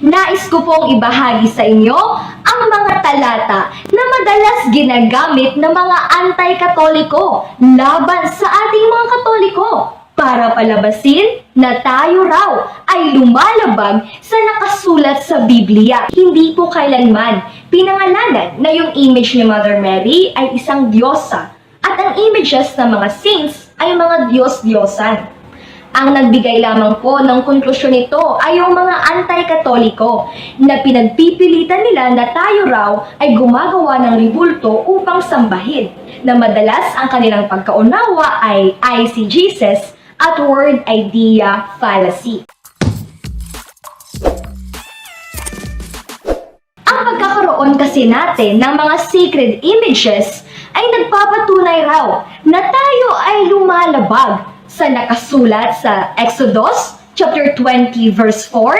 Nais ko pong ibahagi sa inyo ang mga talata na madalas ginagamit ng mga anti-katoliko laban sa ating mga katoliko para palabasin na tayo raw ay lumalabag sa nakasulat sa Biblia. Hindi po kailanman pinangalanan na yung image ni Mother Mary ay isang diyosa at ang images ng mga saints ay mga Diyos-Diyosan. Ang nagbigay lamang po ng konklusyon nito ay yung mga anti-katoliko na pinagpipilitan nila na tayo raw ay gumagawa ng ribulto upang sambahin, na madalas ang kanilang pagkaunawa ay eisegesis at word idea fallacy. Ang pagkakaroon kasi natin ng mga sacred images ay nagpapatunay raw na tayo ay lumalabag sa nakasulat sa Exodus chapter 20 verse 4,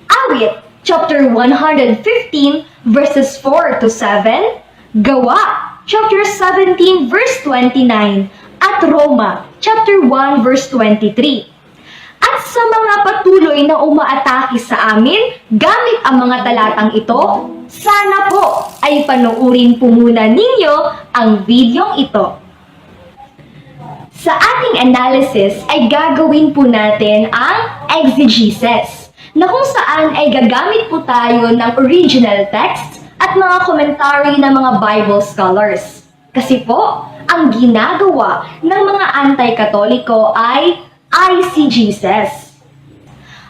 Awit chapter 115 verses 4 to 7, Gawa chapter 17 verse 29, at Roma chapter 1 verse 23. At sa mga patuloy na umaatake sa amin gamit ang mga talatang ito, sana po ay panuurin po muna ninyo ang videong ito. Sa ating analysis ay gagawin po natin ang exegesis, na kung saan ay gagamit po tayo ng original text at mga commentary ng mga Bible scholars. Kasi po, ang ginagawa ng mga anti-katoliko ay eisegesis.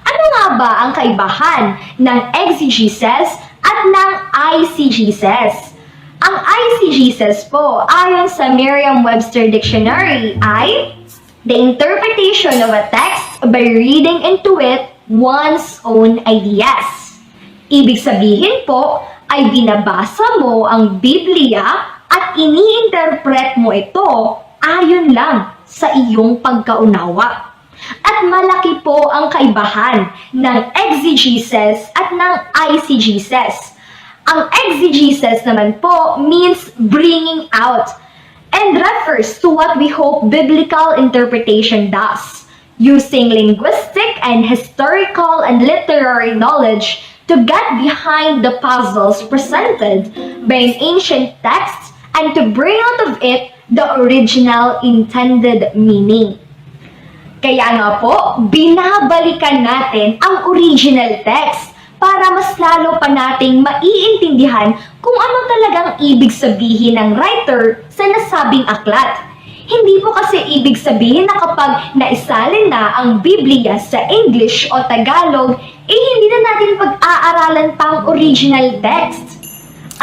Ano nga ba ang kaibahan ng exegesis at ng eisegesis? Ang eisegesis po, ayon sa Merriam-Webster Dictionary, ay the interpretation of a text by reading into it one's own ideas. Ibig sabihin po, ay binabasa mo ang Biblia at ini-interpret mo ito ayon lang sa iyong pagkaunawa. At malaki po ang kaibahan ng exegesis at ng eisegesis. Ang exegesis naman po means bringing out and refers to what we hope biblical interpretation does, using linguistic and historical and literary knowledge to get behind the puzzles presented by an ancient text and to bring out of it the original intended meaning. Kaya nga po, binabalikan natin ang original text para mas lalo pa nating maiintindihan kung ano talagang ibig sabihin ng writer sa nasabing aklat. Hindi po kasi ibig sabihin na kapag naisalin na ang Biblia sa English o Tagalog, hindi na natin pag-aaralan pa ang original text.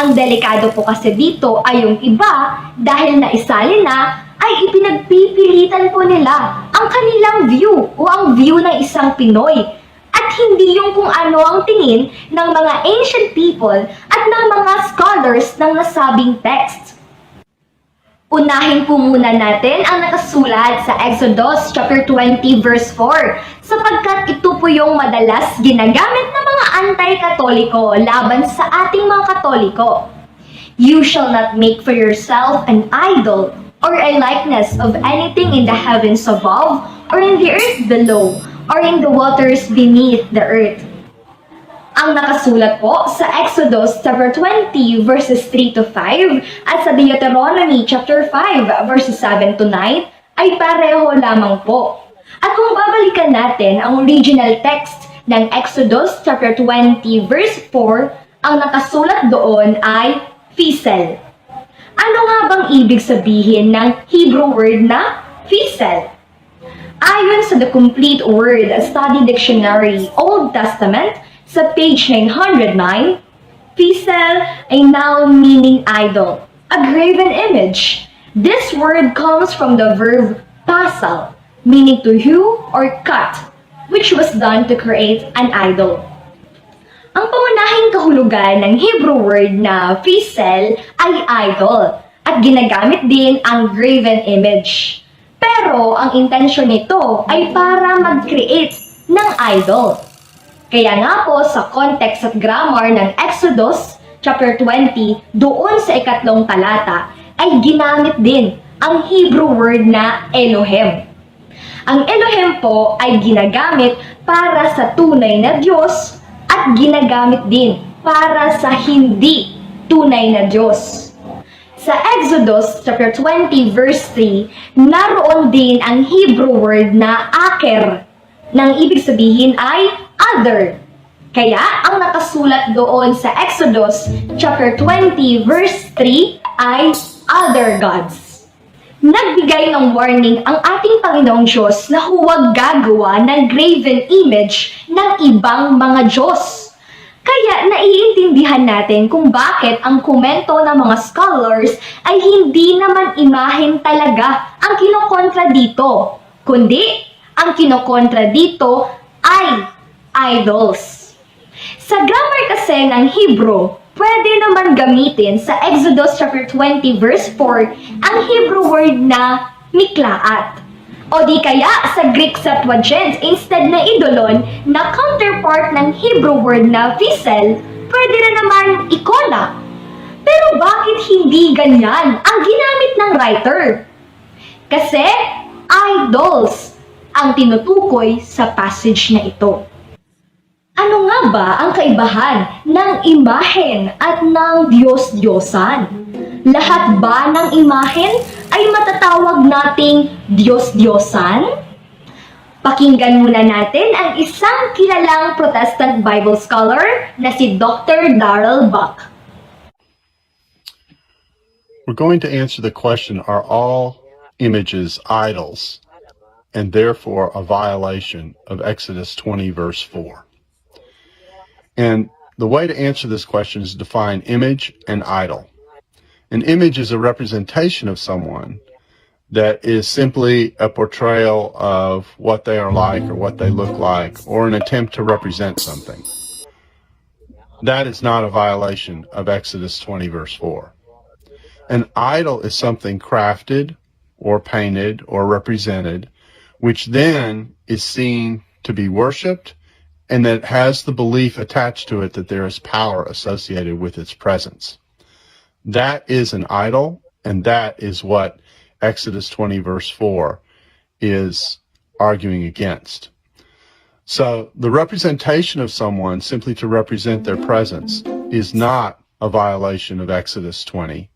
Ang delikado po kasi dito ay yung iba, dahil naisalin na, ay ipinagpipilitan po nila ang kanilang view o ang view ng isang Pinoy. At hindi yung kung ano ang tingin ng mga ancient people at ng mga scholars ng nasabing text. Unahin po muna natin ang nakasulat sa Exodus chapter 20 verse 4, sapagkat ito po yung madalas ginagamit ng mga anti-katoliko laban sa ating mga katoliko. You shall not make for yourself an idol or a likeness of anything in the heavens above or in the earth below, or in the waters beneath the earth. Ang nakasulat po sa Exodus chapter 20 verses 3 to 5 at sa Deuteronomy chapter 5 verses 7 to 9 ay pareho lamang po. At kung babalikan natin ang original text ng Exodus chapter 20 verse 4, ang nakasulat doon ay fisel. Ano nga bang ibig sabihin ng Hebrew word na fisel? Ayon sa The Complete Word Study Dictionary, Old Testament, sa page 909, fisel ay noun meaning idol, a graven image. This word comes from the verb pasal, meaning to hew or cut, which was done to create an idol. Ang pangunahing kahulugan ng Hebrew word na fisel ay idol, at ginagamit din ang graven image. Pero ang intensyon nito ay para mag-create ng idol. Kaya nga po sa context at grammar ng Exodus chapter 20, doon sa 3 talata, ay ginamit din ang Hebrew word na Elohim. Ang Elohim po ay ginagamit para sa tunay na Diyos at ginagamit din para sa hindi tunay na Diyos. Sa Exodus chapter 20 verse 3, naroon din ang Hebrew word na aker, nang ibig sabihin ay other. Kaya ang nakasulat doon sa Exodus chapter 20 verse 3 ay other gods. Nagbigay ng warning ang ating Panginoong Diyos na huwag gagawa ng graven image ng ibang mga Diyos. Kaya naiintindihan natin kung bakit ang komento ng mga scholars ay hindi naman imahen talaga ang kinokontra dito, kundi ang kinokontra dito ay idols. Sa grammar kasi ng Hebrew, pwede naman gamitin sa Exodus chapter 20 verse 4 ang Hebrew word na miklaat. O di kaya sa Greek Septuagint, instead na idolon na counterpart ng Hebrew word na vessel, pwede na naman ikona. Pero bakit hindi ganyan ang ginamit ng writer? Kasi idols ang tinutukoy sa passage na ito. Ano nga ba ang kaibahan ng imahen at ng Diyos-Diyosan? Lahat ba ng imahen ay matatawag nating Diyos-Diyosan? Pakinggan muna natin ang isang kilalang Protestant Bible scholar na si Dr. Darrell Buck. We're going to answer the question, are all images idols and therefore a violation of Exodus 20 verse 4? And the way to answer this question is to define image and idol. An image is a representation of someone that is simply a portrayal of what they are like or what they look like, or an attempt to represent something. That is not a violation of Exodus 20 verse 4. An idol is something crafted or painted or represented, which then is seen to be worshipped and that has the belief attached to it that there is power associated with its presence. That is an idol, and that is what Exodus 20 verse 4 is arguing against. So the representation of someone simply to represent their presence is not a violation of Exodus 20,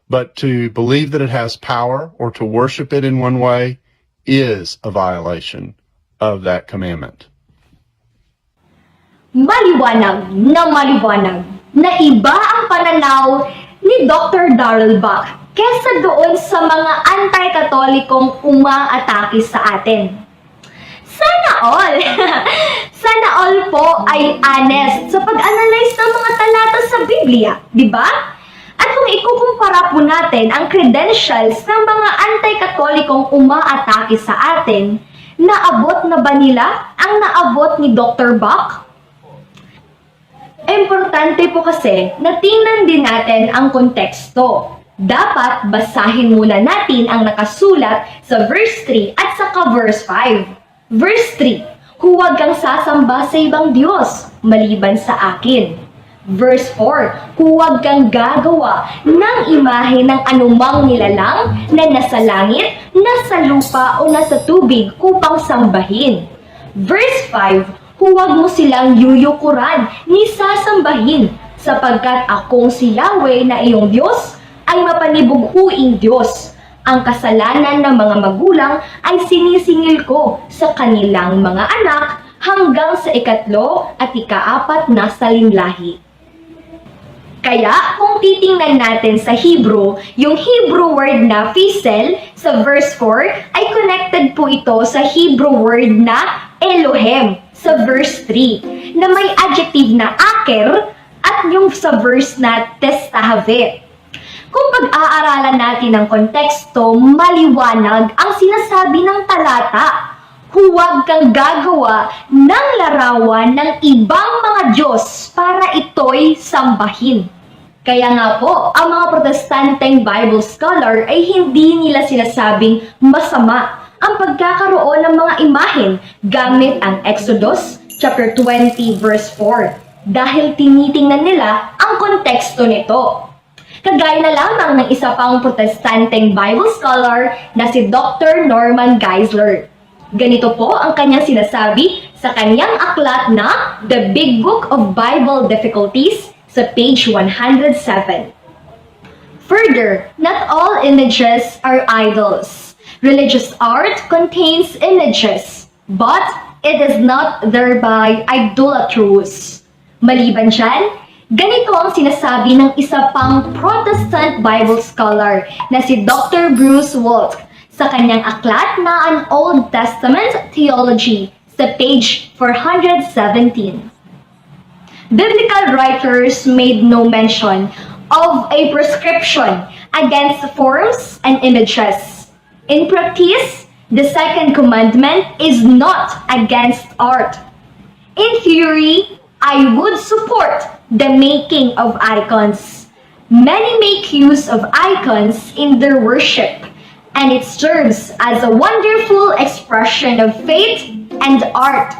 but to believe that it has power or to worship it in one way is a violation of that commandment. Maliwanag na iba ang pananaw ni Dr. Darrell Buck kesa doon sa mga anti-katolikong umaatake sa atin. Sana all! Sana all po ay honest sa pag-analyze ng mga talata sa Biblia, di ba? At kung ikukumpara po natin ang credentials ng mga anti-katolikong umaatake sa atin, naabot na ba nila ang naabot ni Dr. Buck? Importante po kasi na tingnan din natin ang konteksto. Dapat basahin muna natin ang nakasulat sa verse 3 at saka verse 5. Verse 3, huwag kang sasamba sa ibang Diyos maliban sa akin. Verse 4, huwag kang gagawa ng imahe ng anumang nilalang na nasa langit, nasa lupa o nasa tubig upang sambahin. Verse 5, huwag mo silang yuyukuran ni sasambahin, sapagkat akong si Yahweh na iyong Diyos ay mapanibughuing Diyos. Ang kasalanan ng mga magulang ay sinisingil ko sa kanilang mga anak hanggang sa ikatlo at ikaapat na salinlahi. Kaya kung titingnan natin sa Hebrew, yung Hebrew word na vessel sa verse 4 ay connected po ito sa Hebrew word na Elohem sa verse 3 na may adjective na aker at yung sa verse na testahavet. Kung pag-aaralan natin ang konteksto, maliwanag ang sinasabi ng talata. Huwag kang gagawa ng larawan ng ibang mga Diyos para ito'y sambahin. Kaya nga po, ang mga Protestanteng Bible scholar ay hindi nila sinasabing masama ang pagkakaroon ng mga imahen gamit ang Exodus chapter 20 verse 4 dahil tinitingnan nila ang konteksto nito. Kagaya na lamang ng isa pang Protestanteng Bible scholar na si Dr. Norman Geisler. Ganito po ang kanyang sinasabi sa kanyang aklat na The Big Book of Bible Difficulties sa page 107. Further, not all images are idols. Religious art contains images, but it is not thereby idolatrous. Maliban dyan, ganito ang sinasabi ng isa pang Protestant Bible scholar na si Dr. Bruce Waltke sa kanyang aklat na An Old Testament Theology sa page 417. Biblical writers made no mention of a prescription against forms and images. In practice, the second commandment is not against art. In theory, I would support the making of icons. Many make use of icons in their worship, and it serves as a wonderful expression of faith and art.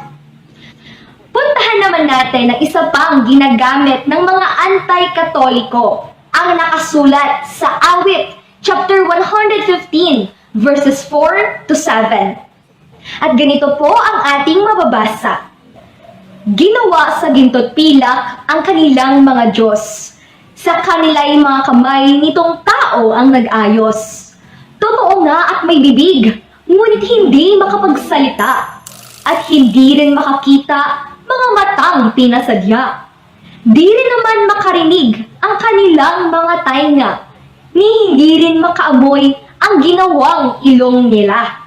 Puntahan naman natin ang isa pang ginagamit ng mga anti-katoliko, ang nakasulat sa Awit, chapter 115, verses 4 to 7. At ganito po ang ating mababasa. Ginawa sa ginto't pilak ang kanilang mga Diyos. Sa kanila'y mga kamay nitong tao ang nag-ayos. Totoo nga at may bibig, ngunit hindi makapagsalita. At hindi rin makakita mga matang pinasadya. Di rin naman makarinig ang kanilang mga tainga, ni hindi rin makaamoy ang ginawang ilong nila.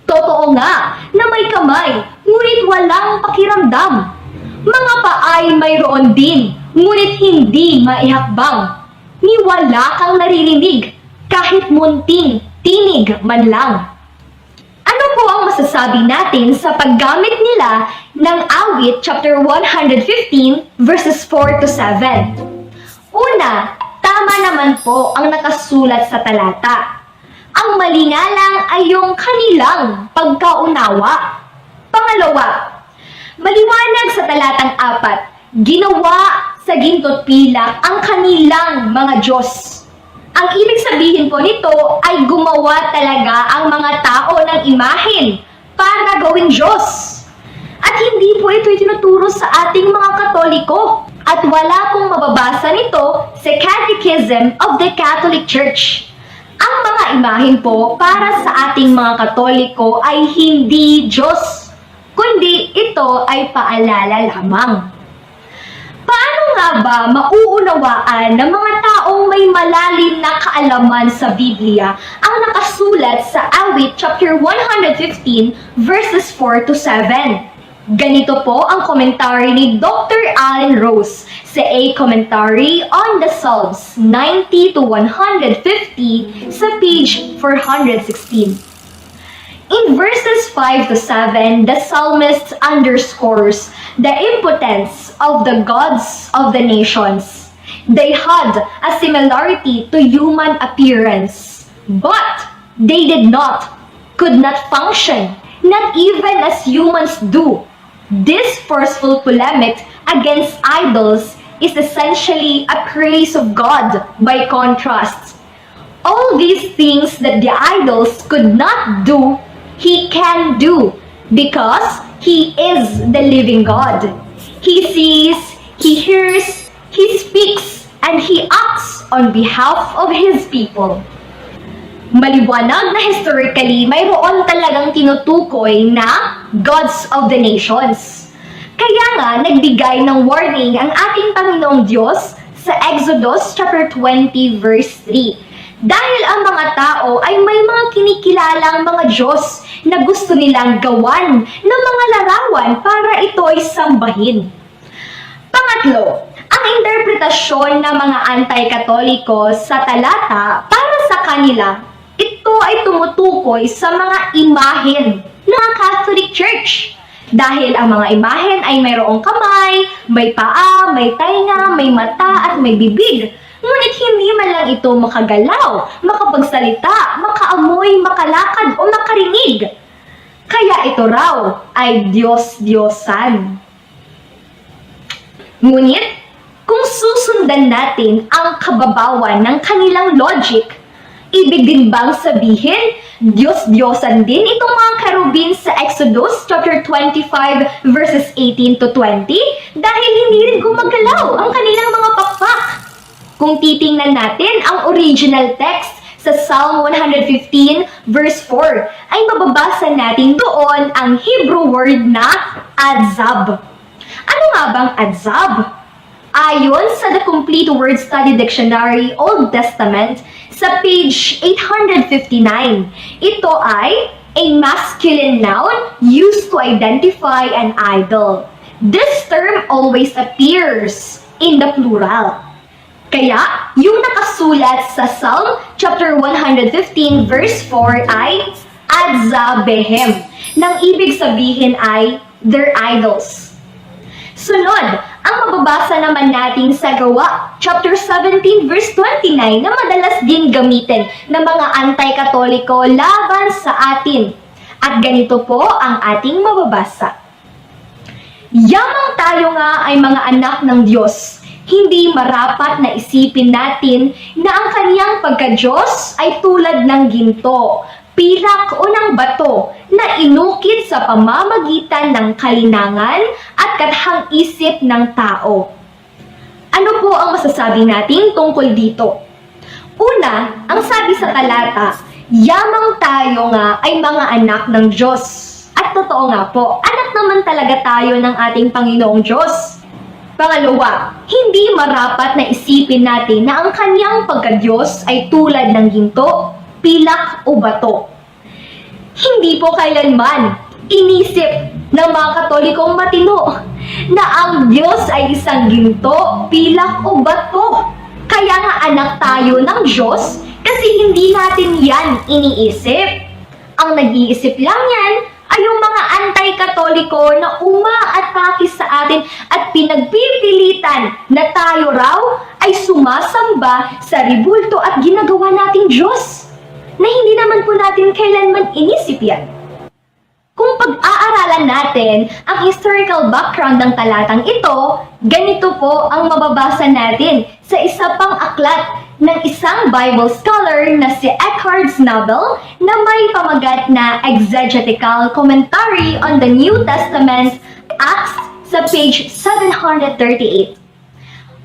Totoo nga na may kamay, ngunit walang pakiramdam. Mga paay mayroon din, ngunit hindi maihakbang. Ni wala kang naririnig, kahit munting tinig man lang. Ano po ang masasabi natin sa paggamit nila ng Awit chapter 115 verses 4 to 7? Una, tama naman po ang nakasulat sa talata. Ang mali nga lang ay yung kanilang pagkaunawa. Pangalawa, maliwanag sa talatang 4, ginawa sa ginto't pilak ang kanilang mga Diyos. Ang ibig sabihin po nito ay gumawa talaga ang mga tao ng imahen para gawing Diyos. At hindi po ito itinuturo sa ating mga Katoliko. At wala pong mababasa nito sa Catechism of the Catholic Church. Ang mga imahen po para sa ating mga Katoliko ay hindi Diyos, kundi ito ay paalala lamang. Paano nga ba mauunawaan ng mga taong may malalim na kaalaman sa Biblia ang nakasulat sa Awit chapter 115 verses 4 to 7? Ganito po ang komentary ni Dr. Allen Rose sa A Commentary on the Psalms 90 to 150 sa page 416. In verses 5 to 7, the psalmist underscores the impotence of the gods of the nations. They had a similarity to human appearance, but they could not function, not even as humans do. This forceful polemic against idols is essentially a praise of God by contrast. All these things that the idols could not do, He can do because He is the living God. He sees, He hears, He speaks, and He acts on behalf of His people. Maliwanag na historically, mayroon talagang tinutukoy na gods of the nations. Kaya nga, nagbigay ng warning ang ating Panginoong Diyos sa Exodus chapter 20 verse 3. Dahil ang mga tao ay may mga kinikilalang mga Diyos na gusto nilang gawan ng mga larawan para ito'y sambahin. Pangatlo, ang interpretasyon ng mga anti-katoliko sa talata para sa kanila, ito ay tumutukoy sa mga imahen ng Catholic Church. Dahil ang mga imahen ay mayroong kamay, may paa, may tainga, may mata at may bibig. Ngunit hindi man lang ito makagalaw, makapagsalita, makaamoy, makalakad o makarinig. Kaya ito raw ay Diyos-Diyosan. Ngunit, kung susundan natin ang kababawan ng kanilang logic, Ibig din bang sabihin, Diyos-Diyosan din itong mga kerubin sa Exodus chapter 25 verses 18 to 20 dahil hindi rin gumagalaw ang kanilang mga pakpak? Kung titingnan natin ang original text sa Psalm 115 verse 4, ay mababasa natin doon ang Hebrew word na adzab. Ano nga bang adzab? Ayon sa The Complete Word Study Dictionary Old Testament, sa page 859, ito ay a masculine noun used to identify an idol. This term always appears in the plural. Kaya, yung nakasulat sa Psalm chapter 115 verse 4 ay adzabehem, nang ibig sabihin ay their idols. Sunod, ang mababasa naman natin sa Gawa, chapter 17, verse 29, na madalas din gamitin ng mga anti-katoliko laban sa atin. At ganito po ang ating mababasa. Yamang tayo nga ay mga anak ng Diyos, hindi marapat na isipin natin na ang kaniyang pagka-Diyos ay tulad ng ginto, pilak o ng bato na inukit sa pamamagitan ng kalinangan at katahang isip ng tao. Ano po ang masasabi natin tungkol dito? Una, ang sabi sa talata, yamang tayo nga ay mga anak ng Diyos. At totoo nga po, anak naman talaga tayo ng ating Panginoong Diyos. Pangalawa, hindi marapat na isipin natin na ang kaniyang pagka-Diyos ay tulad ng ginto, pilak o bato. Hindi po kailanman inisip ng mga Katolikong matino na ang Diyos ay isang ginto, pilak o bato. Kaya nga anak tayo ng Diyos kasi hindi natin yan iniisip. Ang nag-iisip lang yan ay yung mga anti-Katoliko na umaatake sa atin at pinagpipilitan na tayo raw ay sumasamba sa ribulto at ginagawa nating Diyos, na hindi naman po natin kailanman inisip yan. Kung pag-aaralan natin ang historical background ng talatang ito, ganito po ang mababasa natin sa isa pang aklat ng isang Bible scholar na si Eckhard Snabel na may pamagat na Exegetical Commentary on the New Testament, Acts, sa page 738.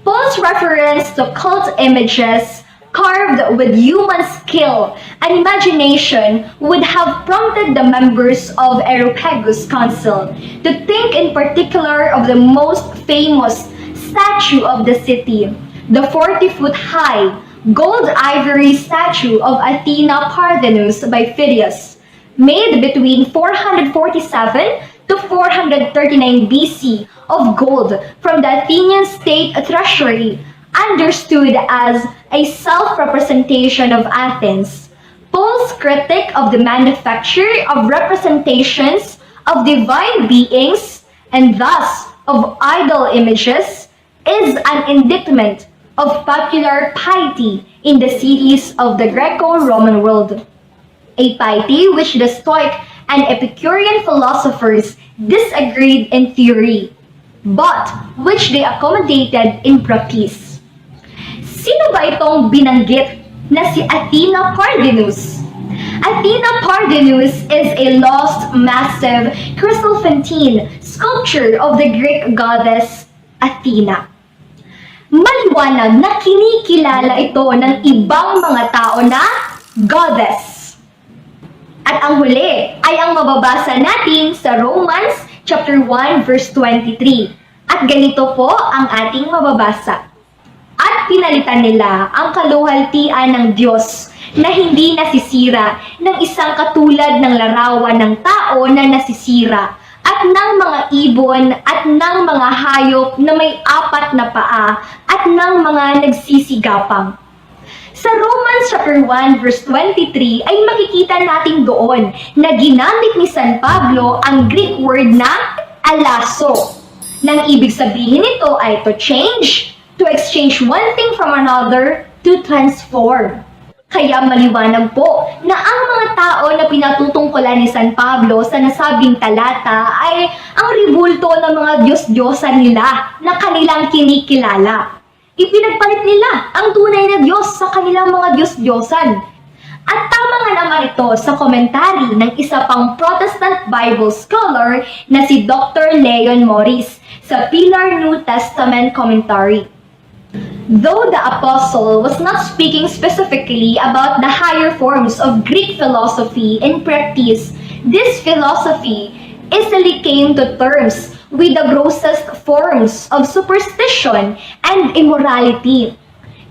Paul's reference to cult images carved with human skill and imagination would have prompted the members of Areopagus Council to think in particular of the most famous statue of the city, the 40-foot high gold ivory statue of Athena Parthenos by Phidias, made between 447 to 439 BC of gold from the Athenian state treasury, understood as a self-representation of Athens. Paul's critique of the manufacture of representations of divine beings and thus of idol images is an indictment of popular piety in the cities of the Greco-Roman world, a piety which the Stoic and Epicurean philosophers disagreed in theory, but which they accommodated in practice. Sino ba itong binanggit na si Athena Parthenos? Athena Parthenos is a lost, massive crystal fontaine sculpture of the Greek goddess Athena. Maliwanag na kinikilala ito ng ibang mga tao na goddess. At ang huli ay ang mababasa natin sa Romans chapter 1 verse 23. At ganito po ang ating mababasa. At pinalitan nila ang kaluhaltian ng Diyos na hindi nasisira ng isang katulad ng larawan ng tao na nasisira at ng mga ibon at ng mga hayop na may 4 na paa at ng mga nagsisigapang. Sa Romans chapter 1 verse 23 ay makikita natin doon na ginamit ni San Pablo ang Greek word na alaso. Nang ibig sabihin nito ay to change, to exchange one thing from another, to transform. Kaya maliwanag po na ang mga tao na pinatutungkulan ni San Pablo sa nasabing talata ay ang ribulto ng mga Diyos-Diyosan nila na kanilang kinikilala. Ipinagpalit nila ang tunay na Diyos sa kanilang mga Diyos-Diyosan. At tama nga naman ito sa komentary ng isa pang Protestant Bible scholar na si Dr. Leon Morris sa Pillar New Testament Commentary. Though the apostle was not speaking specifically about the higher forms of Greek philosophy in practice, this philosophy easily came to terms with the grossest forms of superstition and immorality,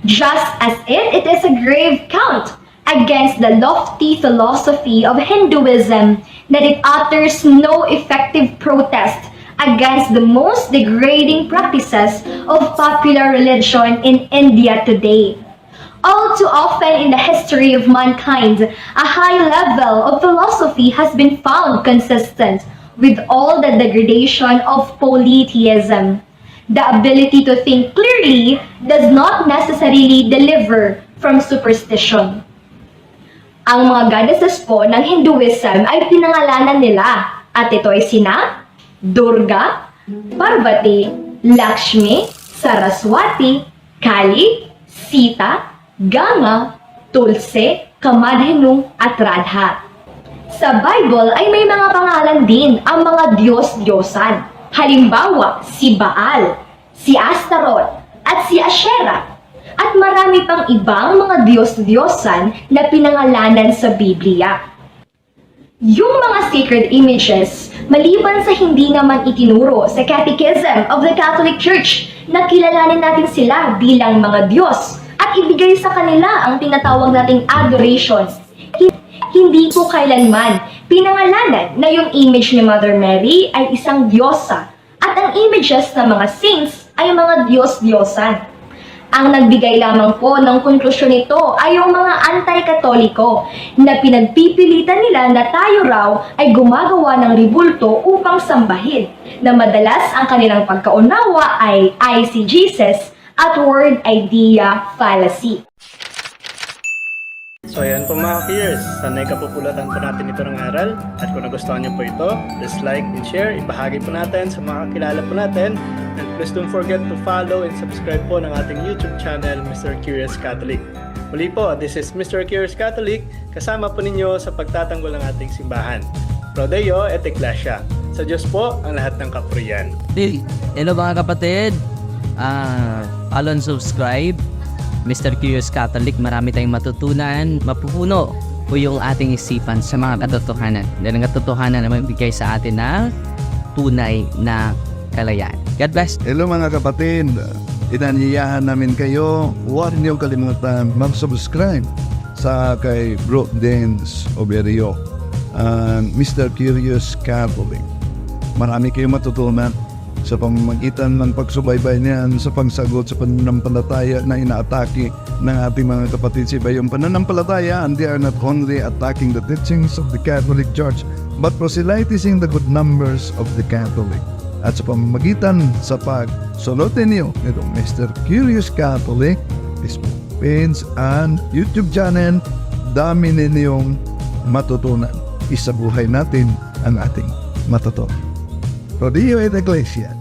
just as it is a grave count against the lofty philosophy of Hinduism that it utters no effective protest against the most degrading practices of popular religion in India today. All too often in the history of mankind, a high level of philosophy has been found consistent with all the degradation of polytheism. The ability to think clearly does not necessarily deliver from superstition. Ang mga goddesses po ng Hinduism ay pinangalanan nila at ito ay sina Durga, Parvati, Lakshmi, Saraswati, Kali, Sita, Ganga, Tulse, Kamadhenu at Radha. Sa Bible ay may mga pangalan din ang mga Diyos-Diyosan. Halimbawa, si Baal, si Astaroth, at si Asherah. At marami pang ibang mga Diyos-Diyosan na pinangalanan sa Biblia. Yung mga sacred images, maliban sa hindi naman itinuro sa Catechism of the Catholic Church na kilalanin natin sila bilang mga Diyos at ibigay sa kanila ang tinatawag nating adorations, hindi po kailanman pinangalanan na yung image ni Mother Mary ay isang diyosa at ang images ng mga saints ay mga Diyos-Diyosan. Ang nagbigay lamang po ng konklusyon nito ay yung mga anti-katoliko na pinagpipilitan nila na tayo raw ay gumagawa ng ribulto upang sambahin, na madalas ang kanilang pagkaunawa ay I see Jesus at word idea fallacy. So ayan po mga peers, sanay kapupulatan po natin ito ng aral at kung nagustuhan niyo po ito, please like and share, ibahagi po natin sa mga kakilala po natin and please don't forget to follow and subscribe po ng ating YouTube channel, Mr. Curious Catholic. Muli po, this is Mr. Curious Catholic, kasama po ninyo sa pagtatanggol ng ating simbahan. Pro Deo et Ecclesia. Sa Diyos po ang lahat ng kapurian. Hello mga kapatid, follow and subscribe Mr. Curious Catholic. Marami tayong matutunan, mapupuno po yung ating isipan sa mga katotohanan. Dahil ang katotohanan na magbigay sa atin ng tunay na kalayaan. God bless. Hello mga kapatid, inanyayahan namin kayo, huwag niyong kalimutan mag-subscribe sa kay Bro Dance Oberio, Mr. Curious Catholic. Marami kayong matutunan sa pamamagitan ng pagsubaybay niyan sa pagsagot sa pananampalataya na inaatake ng ating mga kapatid sa iba. Yung pananampalataya, and they are not only attacking the teachings of the Catholic Church, but proselytizing the good numbers of the Catholic. At sa pamamagitan sa pagsunutin niyo itong Mr. Curious Catholic, Facebook page and YouTube channel, dami ninyong matutunan. Isabuhay natin ang ating matutunan. Pro Deo et Ecclesia.